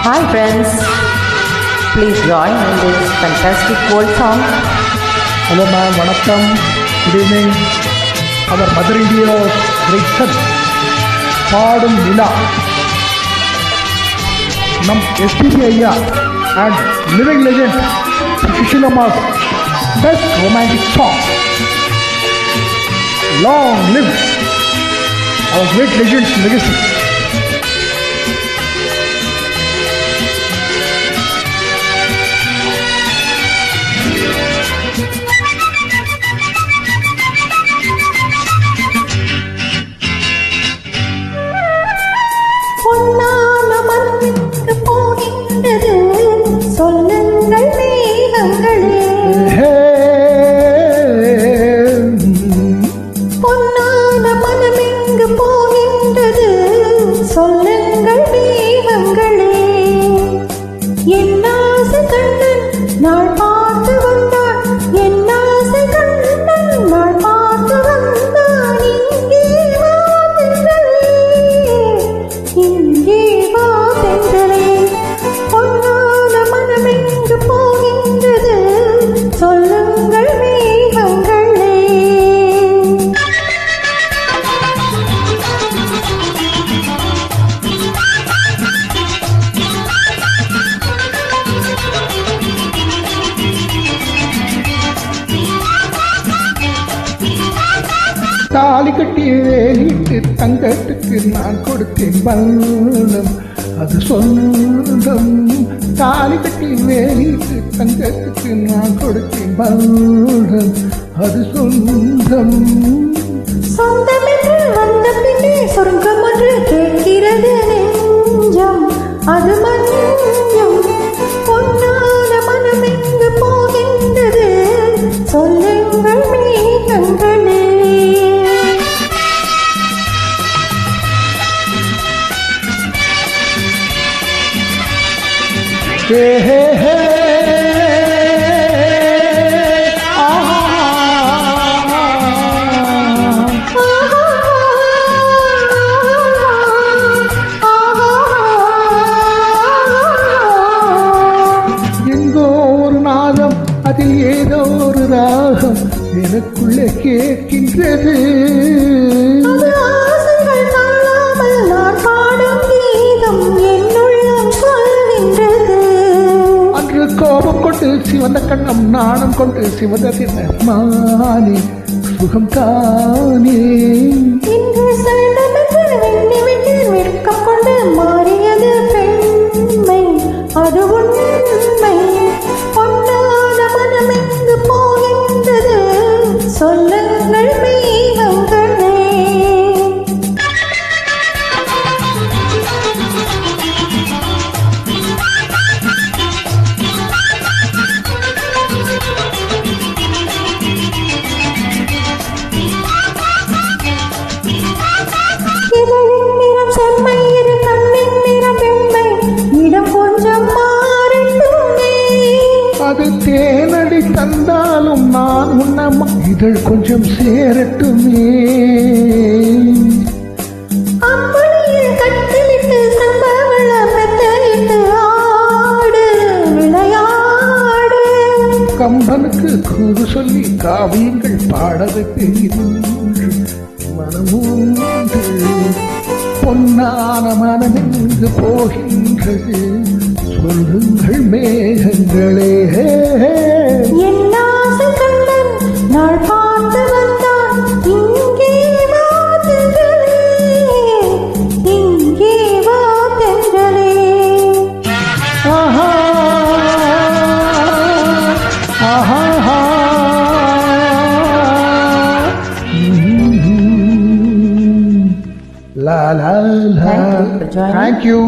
Hi friends, please join in this fantastic world song. Hello ma'am, vanakkam, good evening. Our Mother India's great son, பாடும் நிலா, நம் SPB ஐயா and living legend Sushilama's best romantic song. Long live our great legend's legacy. பொன்னான மண்ணுக்கு போகின்றது சொல்லுங்கள் மேகங்களே, பொன்னான மனமெங்கு போகின்றது சொல்லுங்கள் மேகங்களே. என் ஆசை கண்ணன் நாள் பார்த்து வந்தான், என் ஆசை கண்ணன் நாள் பார்த்து வந்தான். இங்கே வா தென்றலே, பொன்னான மனமெங்கு போகின்றது சொல்லுங்கள் மேகங்களே. தாலி கட்டி வேலிட்டு தங்கத்துக்கு நான் கொடுத்தேன் பல்லம், அது சொந்தம். தாலி கட்டி வேலிட்டு தங்கத்துக்கு நான் கொடுத்தேன் பல்லம், அது சொந்தம். சொந்தம் என்று வந்த பின்னே சொர்க்கம் ஒன்று கேட்கிறது நெஞ்சம், அது மஞ்சம். பொன்னான மனமெங்கு போகின்றது சொல்லுங்கள் மேகங்களே. ஹே ஹே ஹே ஆஹா. எங்கோ ஒரு நாதம், அதில் ஏதோ ஒரு ராகம் எனக்குள்ளே கேட்கின்றது. அது ஆசைகள் தாழாமல் நான் பாடும் கீதம் என்னுள்ளம் சொல்கின்றது. அன்று கோபம் கொண்டு சிவந்த கண்ணம், நாணம் கொண்டு சிவந்த மானே சுகம் தானே. இன்று செல்வமென்று எண்ணிவிட்டு வெட்கம் கொண்டு மாறியது பெண்மை, அது உண்மை. பொன்னான மனமெங்கு போகின்றது சொல்லுங்கள் மேகங்களே. இதழின் நிறம் செம்மை, இரு கண்ணின் நிறம் வெண்மை, இடம் கொஞ்சம் மாறட்டுமே. அது தேனடி தந்தாலும் நான் உண்ணமா, இதழ் கொஞ்சம் சேரட்டுமே. அம்புலியில் கட்டிலிட்டு சம்பவள மெத்தையிட்டு ஆடு விளையாடு. கம்பனுக்கு கூறு சொல்லி காவியங்கள் பாட வைப்பேன் மனமூன்று. பொன்னான மனமெங்கு போகின்றது சொல்லுங்கள் மேகங்களே. என் ஆசை கண்ணன் நாள் பார்த்து வந்தான், இங்கே வா தென்றலே, இங்கே வா தென்றலே. ஆஹா ஆஹா. La la la. Thank you for joining. Thank you.